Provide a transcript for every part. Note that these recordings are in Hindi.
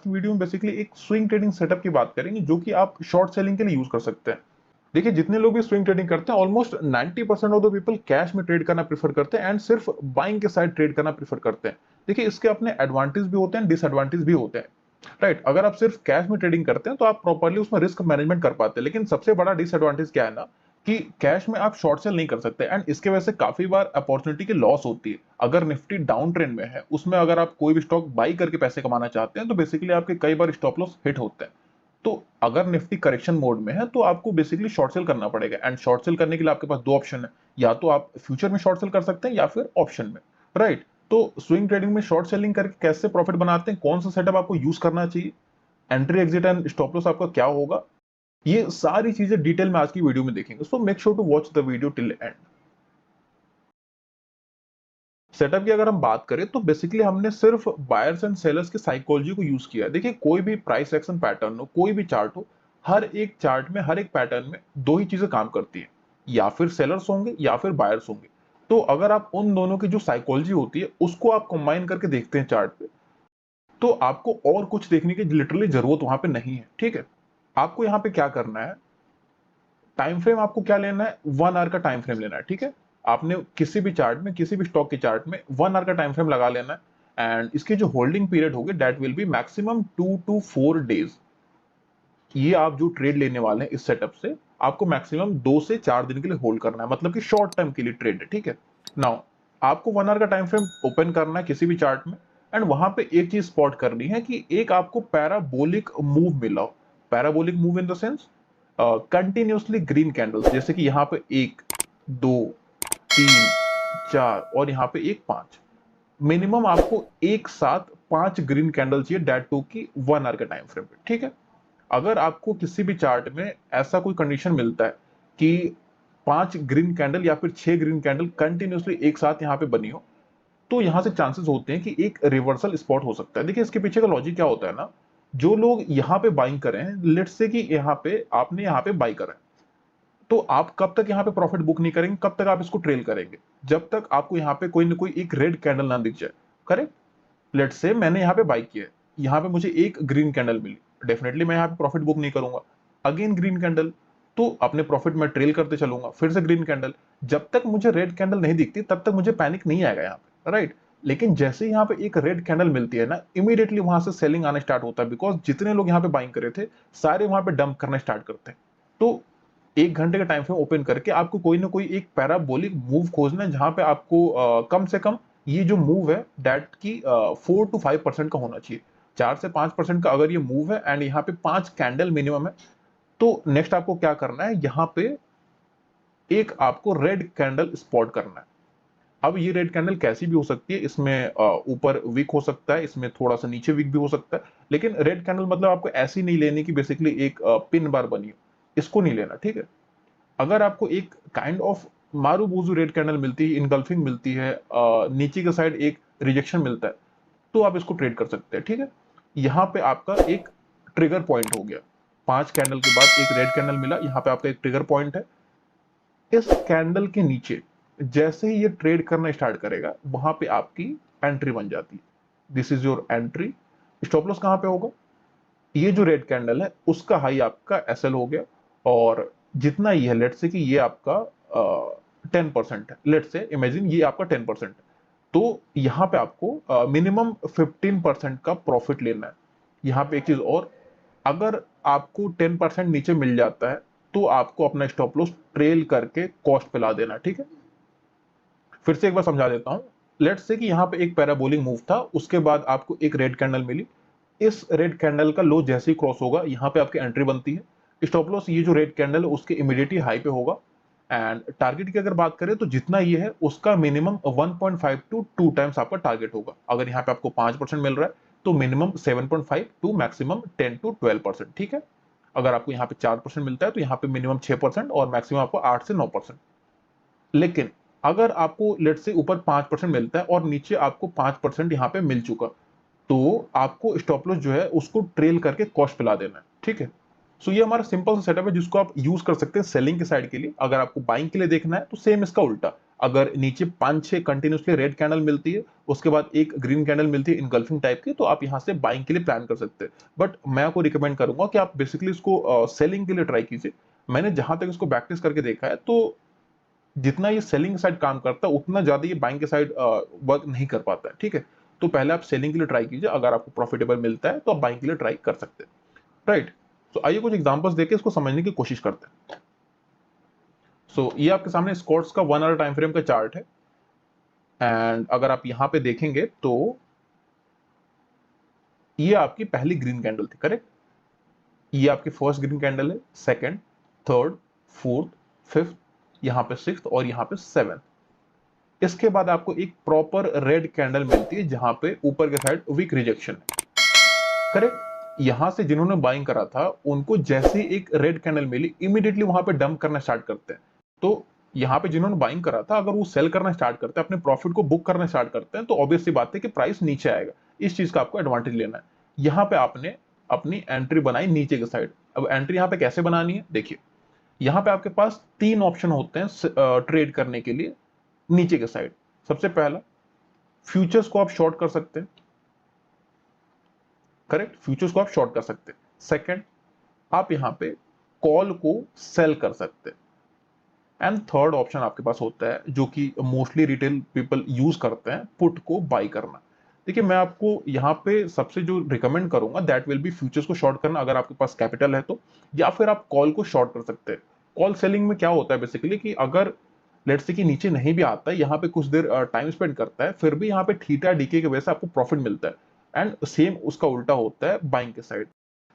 की वीडियो में बेसिकली एक स्विंग ट्रेडिंग सेटअप की बात करेंगे जो कि आप शॉर्ट सेलिंग के लिए यूज कर सकते हैं। देखिए जितने लोग भी स्विंग ट्रेडिंग करते हैं almost 90% of the people cash में ट्रेड करना प्रेफर करते हैं एंड सिर्फ बाइंग के साइड ट्रेड करना प्रेफर करते हैं। देखिए इसके अपने एडवांटेज भी होते हैं, डिसएडवांटेज भी होते हैं। राइट, अगर आप सिर्फ कैश में ट्रेडिंग करते हैं तो आप प्रॉपर्ली उसमें रिस्क मैनेजमेंट कर पाते हैं, लेकिन सबसे बड़ा डिसएडवांटेज क्या है ना कि कैश में आप शॉर्ट सेल नहीं कर सकते एंड इसके वजह से काफी बार अपॉर्चुनिटी की लॉस होती है। अगर निफ्टी डाउन ट्रेंड में है, उसमें अगर आप कोई भी स्टॉक बाई करके पैसे कमाना चाहते हैं तो बेसिकली आपके कई बार स्टॉप लॉस हिट होते हैं। तो अगर निफ्टी करेक्शन मोड में है तो आपको बेसिकली शॉर्ट सेल करना पड़ेगा एंड शॉर्ट सेल करने के लिए आपके पास दो ऑप्शन है, या तो आप फ्यूचर में शॉर्ट सेल कर सकते हैं या फिर ऑप्शन में। राइट, तो स्विंग ट्रेडिंग में शॉर्ट सेलिंग करके कैसे प्रॉफिट बनाते हैं, कौन सा सेटअप आपको यूज करना चाहिए, entry exit and stop loss आपका क्या होगा, ये सारी चीजें डिटेल में आज की वीडियो में देखेंगे। So make sure to watch the video till end. Setup की अगर हम बात करें तो बेसिकली हमने सिर्फ बायर्स एंड सेलर्स की साइकोलॉजी को यूज किया है। देखिए कोई भी प्राइस एक्शन पैटर्न हो, कोई भी चार्ट हो, हर एक चार्ट में, हर एक पैटर्न में दो ही चीजें काम करती हैं, या फिर सेलर्स होंगे या फिर बायर्स होंगे। तो अगर आप उन दोनों की जो साइकोलॉजी होती है उसको आप कंबाइन करके देखते हैं चार्ट पे, तो आपको और कुछ देखने की लिटरली जरूरत वहां पे नहीं है। ठीक है, आपको यहाँ पे क्या करना है, टाइम फ्रेम आपको क्या लेना है, 1 आवर का टाइम फ्रेम लेना है। ठीक है, आपने किसी भी चार्ट में, किसी भी स्टॉक के चार्ट में 1 आवर का टाइम फ्रेम लगा लेना है एंड इसकी जो होल्डिंग पीरियड होगी that will be maximum 2 to 4 days. ये आप जो ट्रेड लेने वाले हैं इस सेटअप से, आपको मैक्सिमम 2 से 4 दिन के लिए होल्ड करना है, मतलब कि शॉर्ट टर्म के लिए ट्रेड है। ठीक है, नाउ आपको 1 आवर का टाइम फ्रेम ओपन करना है किसी भी चार्ट में एंड वहां पे एक चीज स्पॉट करनी है कि एक आपको पैराबोलिक मूव मिला हो। Parabolic move in the sense continuously green candles, जैसे कि यहाँ पे 1 2 3 4 और यहाँ पे 1 5, मिनिमम आपको एक साथ 5 ग्रीन कैंडल चाहिए, डेट टू की 1 आवर के टाइम फ्रेम पे। ठीक है, अगर आपको किसी भी चार्ट में ऐसा कोई कंडीशन मिलता है कि 5 ग्रीन कैंडल या फिर 6 ग्रीन कैंडल कंटिन्यूसली एक साथ यहाँ पे बनी हो, तो यहां से चांसेस होते हैं कि एक रिवर्सल स्पॉट हो सकता है। देखिए इसके पीछे का लॉजिक क्या होता है ना, जो लोग यहाँ पे बाइंग करें, लेट्स से कि यहाँ पे आपने यहाँ पे बाई करा है, तो आप कब तक यहाँ पे प्रॉफिट बुक नहीं करेंगे, कब तक आप इसको ट्रेल करेंगे, जब तक आपको यहाँ पे कोई ना कोई एक रेड कैंडल ना दिख जाए। करेक्ट, लेट्स से मैंने यहाँ पे बाई किया है, यहाँ पे मुझे एक ग्रीन कैंडल मिली, डेफिनेटली मैं यहाँ पे प्रॉफिट बुक नहीं करूंगा। अगेन ग्रीन कैंडल, तो अपने प्रॉफिट में ट्रेल करते चलूंगा, फिर से ग्रीन कैंडल, जब तक मुझे रेड कैंडल नहीं दिखती तब तक मुझे पैनिक नहीं आएगा यहाँ पे। राइट, लेकिन जैसे ही यहाँ पे एक रेड कैंडल मिलती है ना, इमीडिएटली वहां से सेलिंग आना स्टार्ट होता है, बिकॉज जितने लोग यहाँ पे बाइंग करे थे सारे वहां पे डंप करना स्टार्ट करते हैं। तो 1 घंटे का टाइम फ्रेम ओपन करके आपको कोई ना कोई एक पैराबोलिक मूव खोजना है, जहां पे आपको कम से कम ये जो मूव है डेट की 4 to 5% का होना चाहिए। 4 से 5% का अगर ये मूव है एंड यहाँ पे 5 कैंडल मिनिमम है, तो नेक्स्ट आपको क्या करना है, यहाँ पे एक आपको रेड कैंडल स्पॉट करना है। अब ये रेड कैंडल कैसी भी हो सकती है, इसमें ऊपर वीक हो सकता है, इसमें थोड़ा सा नीचे वीक भी हो सकता है, लेकिन रेड कैंडल मतलब आपको ऐसी नहीं लेनी कि बेसिकली एक पिन बार बनी हो, इसको नहीं लेना। ठीक है, अगर आपको एक काइंड ऑफ मारूबूजू रेड कैंडल मिलती है, इनगल्फिंग मिलती है, नीचे के साइड एक रिजेक्शन मिलता है, तो आप इसको ट्रेड कर सकते हैं। ठीक है, यहाँ पे आपका एक ट्रिगर पॉइंट हो गया, 5 कैंडल के बाद एक रेड कैंडल मिला, यहाँ पे आपका एक ट्रिगर पॉइंट है। इस कैंडल के नीचे जैसे ही ये ट्रेड करना स्टार्ट करेगा, वहां पे आपकी एंट्री बन जाती है। This is your entry. Stop loss कहां पे होगा, ये जो रेड कैंडल है उसका हाई आपका एसएल हो गया, और जितना ही है, लेट्स से कि ये आपका 10% है, लेट्स से इमेजिन ये आपका 10%, तो यहाँ पे आपको मिनिमम 15% का प्रॉफिट लेना है। यहाँ पे एक चीज और, अगर आपको 10% नीचे मिल जाता है तो आपको अपना स्टॉप लॉस ट्रेल करके कॉस्ट पे ला देना। ठीक है, फिर से एक बार समझा देता हूं। लेट्स से कि यहाँ पे एक पैराबोलिक मूव था, उसके बाद आपको एक रेड कैंडल मिली, इस रेड कैंडल का लो जैसे ही क्रॉस होगा यहाँ पे आपकी एंट्री बनती है। स्टॉप लॉस ये जो रेड कैंडल है उसके इमीडिएटली हाई पे होगा, एंड टारगेट की अगर बात करें तो जितना ये है उसका मिनिमम 1.5 to 2 टाइम्स आपका टारगेट होगा। अगर यहाँ पे आपको 5% मिल रहा है तो मिनिमम 7.5 टू मैक्सिमम 10 to 12%। ठीक है, अगर आपको यहाँ पे 4% मिलता है तो यहाँ पे मिनिमम 6% और मैक्सिमम आपको 8 से 9%। लेकिन अगर आपको लेट से ऊपर 5% मिलता है और नीचे आपको 5% यहाँ पे मिल चुका, तो आपको स्टॉप लॉस जो है उसको ट्रेल करके कॉस्ट पे ला देना है। ठीक है, सो ये हमारा सिंपल सा सेटअप है जिसको आप यूज कर सकते हैं सेलिंग के साइड के लिए। अगर आपको बाइंग के लिए देखना है तो सेम इसका उल्टा, अगर नीचे 5-6 कंटिन्यूसली रेड कैंडल मिलती है, उसके बाद एक ग्रीन कैंडल मिलती है इनगल्फिंग टाइप की, तो आप यहाँ से बाइंग के लिए प्लान कर सकते हैं। बट मैं आपको रिकमेंड करूंगा कि आप बेसिकली इसको सेलिंग के लिए ट्राई कीजिए। मैंने जहां तक इसको बैक टेस्ट करके देखा है, तो जितना ये सेलिंग साइड काम करता है उतना ज्यादा ये बाइंग के साइड वर्क नहीं कर पाता है, ठीक है। तो पहले आप सेलिंग के लिए ट्राई कीजिए, अगर आपको प्रॉफिटेबल मिलता है तो आप बाइंग के लिए ट्राई कर सकते हैं, राइट। तो आइए कुछ एग्जांपल्स देके इसको समझने की कोशिश करते हैं। ये आपके सामने स्कॉट्स का 1 आवर टाइम फ्रेम का चार्ट है, एंड अगर आप यहां पे देखेंगे तो ये आपकी पहली ग्रीन कैंडल थी, करेक्ट। ये आपकी फर्स्ट ग्रीन कैंडल है, सेकंड, थर्ड, फोर्थ, फिफ्थ, यहाँ पे सिक्स्थ और यहाँ पे सेवेंथ। इसके बाद आपको एक प्रॉपर रेड कैंडल मिलती है जहां पे ऊपर के साइड वीक रिजेक्शन है, करेक्ट। यहां से जिन्होंने बाइंग करा था उनको जैसे एक रेड कैंडल मिली, इमीडिएटली वहां पे डंप करना स्टार्ट करते हैं। तो यहाँ पे जिन्होंने बाइंग करा था, अगर वो सेल करना स्टार्ट करते हैं, अपने प्रॉफिट को बुक करना स्टार्ट करते हैं, तो ऑब्वियस सी बात है कि प्राइस नीचे आएगा। इस चीज का आपको एडवांटेज लेना है। यहाँ पे आपने अपनी एंट्री बनाई नीचे के साइड। अब एंट्री यहाँ पे कैसे बनानी है, देखिए यहाँ पे आपके पास 3 ऑप्शन होते हैं ट्रेड करने के लिए नीचे के साइड। सबसे पहला, फ्यूचर्स को आप शॉर्ट कर सकते हैं, करेक्ट, फ्यूचर्स को आप शॉर्ट कर सकते हैं। सेकंड, आप यहां पे कॉल को सेल कर सकते हैं। एंड थर्ड ऑप्शन आपके पास होता है जो कि मोस्टली रिटेल पीपल यूज करते हैं, पुट को बाई करना। देखिए मैं आपको यहाँ पे सबसे जो रिकमेंड करूंगा दैट विल बी फ्यूचर्स को शॉर्ट करना, अगर आपके पास कैपिटल है तो, या फिर आप कॉल को शॉर्ट कर सकते हैं। कॉल सेलिंग में क्या होता है बेसिकली कि अगर लेट्स से कि नीचे नहीं भी आता है, यहाँ पे कुछ देर टाइम स्पेंड करता है, फिर भी यहाँ पे थीटा डीके की वजह से आपको प्रॉफिट मिलता है। एंड सेम उसका उल्टा होता है बाइंग के साइड।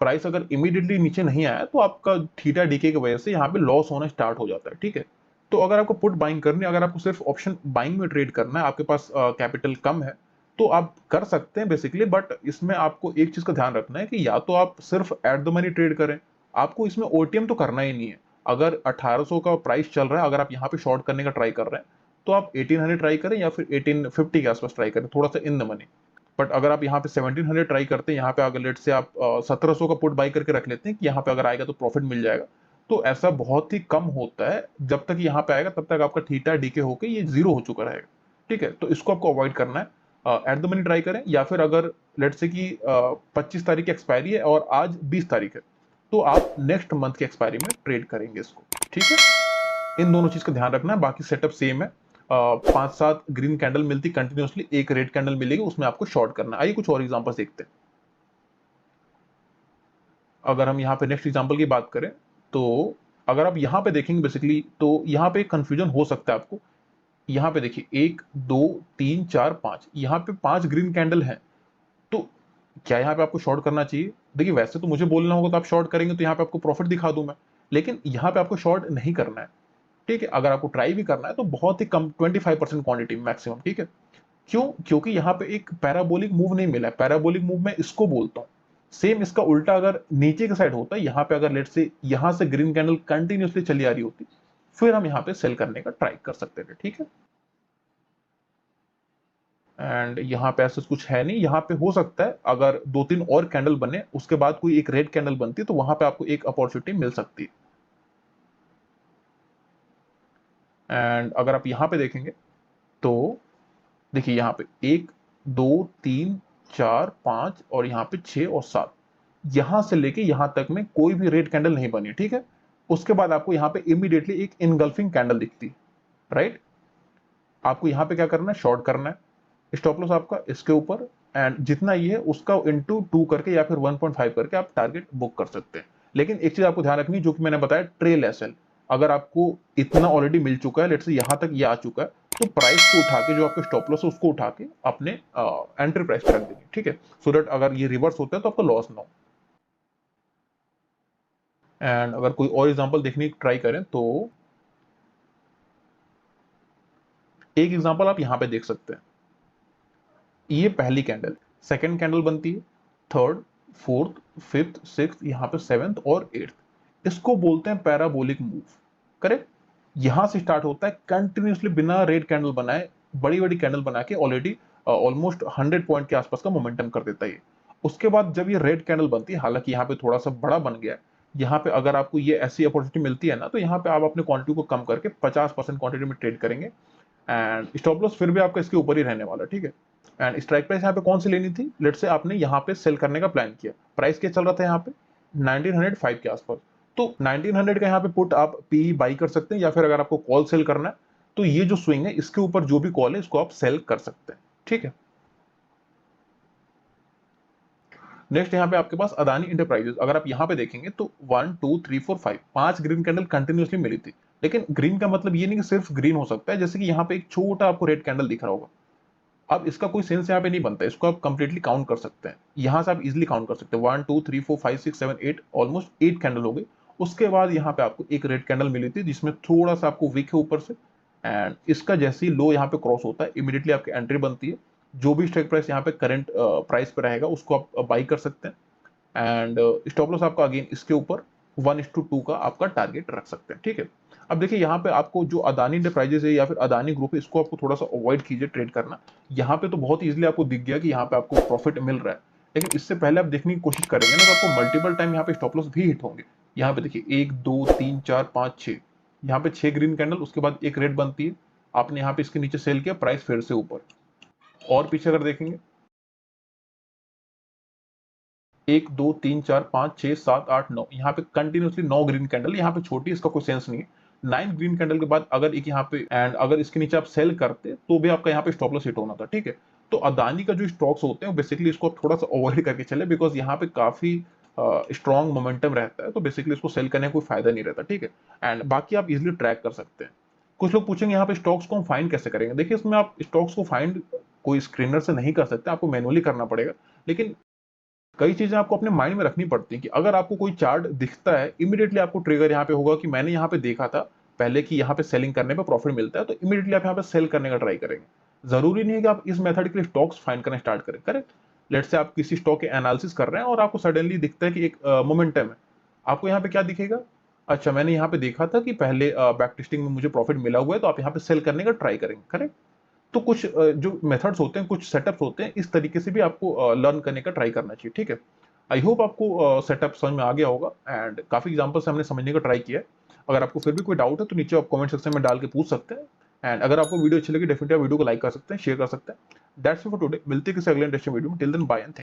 प्राइस अगर इमीडिएटली नीचे नहीं आया तो आपका थीटा डीके की वजह से यहाँ पे लॉस होना स्टार्ट हो जाता है, ठीक है। तो अगर आपको पुट बाइंग करनी है, अगर आपको सिर्फ ऑप्शन बाइंग में ट्रेड करना है, आपके पास कैपिटल कम है, तो आप कर सकते हैं बेसिकली। बट इसमें आपको एक चीज का ध्यान रखना है कि या तो आप सिर्फ एट द मनी ट्रेड करें, आपको इसमें ओटीएम तो करना ही नहीं है। अगर 1800 का प्राइस चल रहा है, अगर आप यहाँ पे शॉर्ट करने का ट्राई कर रहे हैं, तो आप 1800 ट्राई करें या फिर 1850 के आसपास ट्राई करें, थोड़ा सा इन द मनी। बट अगर आप यहाँ पे 1700 ट्राई करते हैं, यहाँ पे अगर लेट से आप 1700 का पुट बाई करके रख लेते हैं कि यहाँ पे अगर आएगा तो प्रॉफिट मिल जाएगा, तो ऐसा बहुत ही कम होता है। जब तक यहाँ पे आएगा तब तक आपका थीटा डीके होके ये जीरो हो चुका रहेगा, ठीक है। तो इसको आपको अवॉइड करना है। एट द मनी ट्राई करें, या फिर अगर लेट से कि 25 तारीख की एक्सपायरी है और आज 20 तारीख है, तो आप नेक्स्ट मंथ की एक्सपायरी में ट्रेड करेंगे इसको, ठीक है। इन दोनों चीज का ध्यान रखना है, बाकी सेटअप सेम है। 5-7 ग्रीन कैंडल मिलती कंटिन्यूसली, एक रेड कैंडल मिलेगी, उसमें आपको शॉर्ट करना है। आइए कुछ और एग्जांपल देखते हैं। अगर हम यहाँ पे नेक्स्ट एग्जांपल की बात करें, तो अगर आप यहाँ पे देखेंगे बेसिकली, तो यहाँ पे कंफ्यूजन हो सकता है आपको। यहाँ पे देखिए 1 2 3 4 5, यहाँ पे 5 ग्रीन कैंडल है, तो क्या यहाँ पे आपको शॉर्ट करना चाहिए? देखिए वैसे तो मुझे बोलना होगा तो आप शॉर्ट करेंगे तो यहाँ पे आपको प्रॉफिट दिखा दूं मैं, लेकिन यहाँ पे आपको शॉर्ट नहीं करना है, ठीक है। अगर आपको ट्राई भी करना है तो बहुत ही कम 25% क्वांटिटी मैक्सिमम, ठीक है। क्यों? क्योंकि यहाँ पे एक पैराबोलिक मूव नहीं मिला है। पैराबोलिक मूव मैं इसको बोलता हूँ। सेम इसका उल्टा अगर नीचे के साइड होता है, यहाँ पे अगर लेट से यहाँ से ग्रीन कैंडल कंटिन्यूसली चली आ रही होती, फिर हम यहाँ पे सेल करने का ट्राई कर सकते थे, ठीक है। एंड यहाँ पे ऐसा कुछ है नहीं। यहाँ पे हो सकता है अगर 2-3 और कैंडल बने, उसके बाद कोई एक रेड कैंडल बनती है, तो वहां पे आपको एक अपॉर्चुनिटी मिल सकती है। एंड अगर आप यहाँ पे देखेंगे तो देखिए यहाँ पे 1 2 3 4 5 और यहाँ पे 6 और 7, यहां से लेके यहां तक में कोई भी रेड कैंडल नहीं बनी, ठीक है। उसके बाद आपको यहाँ पे इमीडिएटली एक इनगल्फिंग कैंडल दिखती है, राइट। आपको यहाँ पे क्या करना है? शॉर्ट करना है। स्टॉप लॉस आपका इसके ऊपर, एंड जितना ये है उसका इंटू 2 करके या फिर 1.5 करके आप टारगेट बुक कर सकते हैं। लेकिन एक चीज आपको ध्यान रखनी है, जो कि मैंने बताया, ट्रेल एसएल। अगर आपको इतना ऑलरेडी मिल चुका है, लेट्स से यहां तक ये आ चुका है, तो प्राइस को उठा के, जो आपका स्टॉप लॉस है उसको उठा के अपने एंट्री प्राइस पे रख देंगे, ठीक है, सो दैट अगर ये रिवर्स होता है तो आपको लॉस ना हो। एंड अगर कोई और एग्जांपल देखने की ट्राई करें, तो एक एग्जांपल आप यहां पे देख सकते हैं। ये पहली कैंडल, सेकंड कैंडल बनती है, थर्ड, फोर्थ, फिफ्थ, सिक्स्थ, यहाँ पे सेवेंथ और एट्थ। इसको बोलते हैं पैराबोलिक मूव, करेक्ट। यहां से स्टार्ट होता है कंटिन्यूसली बिना रेड कैंडल बनाए, बड़ी बड़ी कैंडल बना के ऑलरेडी ऑलमोस्ट 100 पॉइंट के आसपास का मोमेंटम कर देता है ये। उसके बाद जब ये रेड कैंडल बनती है, हालांकि यहाँ पे थोड़ा सा बड़ा बन गया है, यहाँ पे अगर आपको ये ऐसी अपॉर्चुनिटी मिलती है ना, तो यहाँ पे आप अपने क्वांटिटी को कम करके 50% क्वांटिटी में ट्रेड करेंगे। एंड स्टॉप लॉस फिर भी आपका इसके ऊपर ही रहने वाला, ठीक है। एंड स्ट्राइक प्राइस यहाँ पे कौन सी लेनी थी, लेट से आपने यहाँ पे सेल करने का प्लान किया, प्राइस क्या चल रहा था यहाँ पे 1905 के आसपास, तो 1900 का यहाँ पे पुट आप पी बाई कर सकते हैं, या फिर अगर आपको कॉल सेल करना है तो ये जो स्विंग है इसके ऊपर जो भी कॉल है इसको आप सेल कर सकते हैं, ठीक है। नेक्स्ट यहाँ पे आपके पास अदानी इंटरप्राइजेस, अगर आप यहाँ पे देखेंगे तो 1 2 3 4 5 5 ग्रीन कैंडल कंटिन्यूअसली मिली थी, लेकिन ग्रीन का मतलब ये नहीं कि सिर्फ ग्रीन हो सकता है, जैसे कि यहाँ पे एक छोटा आपको रेड कैंडल दिख रहा होगा, अब इसका कोई सेंस यहाँ पे नहीं बनता है, इसको आप कंप्लीटली काउंट कर सकते हैं, यहाँ से आप इजिली काउंट कर सकते हैं 1 2 3 4 5 6 7 8 ऑलमोस्ट 8 कैंडल हो गए। उसके बाद यहाँ पे आपको एक रेड कैंडल मिली थी जिसमें थोड़ा सा आपको वीक है ऊपर से, एंड इसका जैसे ही लो यहाँ पे क्रॉस होता है इमीडिएटली आपकी एंट्री बनती है, जो भी स्ट्राइक प्राइस यहाँ पे करंट प्राइस पे रहेगा उसको आप बाई कर सकते हैं, एंड स्टॉप लॉस आपका अगेन इसके ऊपर 1:2 का आपका टारगेट रख सकते हैं, ठीक है। अब देखिए यहाँ पे आपको जो अदानी इंटरप्राइजेस है या फिर अदानी ग्रुप है इसको आपको थोड़ा सा अवॉइड कीजिए ट्रेड करना, यहाँ पे तो बहुत इजीली आपको दिख गया कि यहाँ पे आपको प्रॉफिट मिल रहा है, लेकिन इससे पहले आप देखने की कोशिश करेंगे ना तो आपको मल्टीपल टाइम यहाँ पे स्टॉप लॉस भी हिट होंगे। यहाँ पे देखिए 1 2 3 4 5 6, यहाँ पे 6 ग्रीन कैंडल, उसके बाद एक रेड बनती है, आपने यहाँ पे इसके नीचे सेल किया, प्राइस फिर से ऊपर, और पीछे अगर देखेंगे 1 2 3 4 5 6 7 8 9, यहाँ पे कंटिन्यूसली 9 ग्रीन कैंडल, यहाँ पे छोटी इसका कोई सेंस नहीं है। 9 ग्रीन कैंडल के बाद अगर एक यहाँ पे एंड अगर इसके नीचे आप सेल करते तो भी आपका यहाँ पे स्टॉप लॉस हिट होना था, ठीक है। तो अदानी का जो स्टॉक्स होते हैं बेसिकली इसको आप थोड़ा सा अवॉइड करके चले, बिकॉज यहाँ पे काफी स्ट्रॉन्ग मोमेंटम रहता है, तो बेसिकली इसको सेल करने का कोई फायदा नहीं रहता, ठीक है। एंड बाकी आप इजिली ट्रैक कर सकते हैं। कुछ लोग पूछेंगे यहाँ पे स्टॉक्स को हम फाइंड कैसे करेंगे, देखिए इसमें आप स्टॉक्स को फाइंड कोई स्क्रीनर से नहीं कर सकते, आपको मैनुअली करना पड़ेगा, लेकिन कई चीजें आपको अपने माइंड में रखनी पड़ती हैं कि अगर आपको कोई चार्ट दिखता है इमीडिएटली आपको ट्रिगर यहाँ पे होगा कि मैंने यहाँ पे देखा था पहले कि यहाँ पे सेलिंग करने पे प्रॉफिट मिलता है, तो इमीडिएटली आप यहाँ पे सेल करने का ट्राई करेंगे। जरूरी नहीं है कि आप इस मेथड के लिए स्टॉक्स फाइंड करना स्टार्ट करें, करेक्ट। लेट से आप किसी स्टॉक के एनालिसिस कर रहे हैं और आपको सडनली दिखता है कि एक मोमेंटम है, आपको यहाँ पे क्या दिखेगा, अच्छा मैंने यहाँ पे देखा था कि पहले बैक टेस्टिंग में मुझे प्रॉफिट मिला हुआ है, तो आप यहाँ पे सेल करने का ट्राई करेंगे, करेक्ट। तो कुछ जो मेथड्स होते हैं, कुछ सेटअप्स होते हैं, इस तरीके से भी आपको लर्न करने का ट्राई करना चाहिए, ठीक है। आई होप आपको सेटअप समझ में आ गया होगा, एंड काफी एग्जांपल से हमने समझने का ट्राई किया है। अगर आपको फिर भी कोई डाउट है तो नीचे आप कमेंट सेक्शन में डाल के पूछ सकते हैं, एंड अगर आपको वीडियो अच्छी लगी डेफिनेटली वीडियो को लाइक कर सकते हैं, शेयर कर सकते हैं। दैट्स इट फॉर टुडे, मिलते हैं किसी अगले इंटरेस्टिंग वीडियो में, टिल देन बाय एंड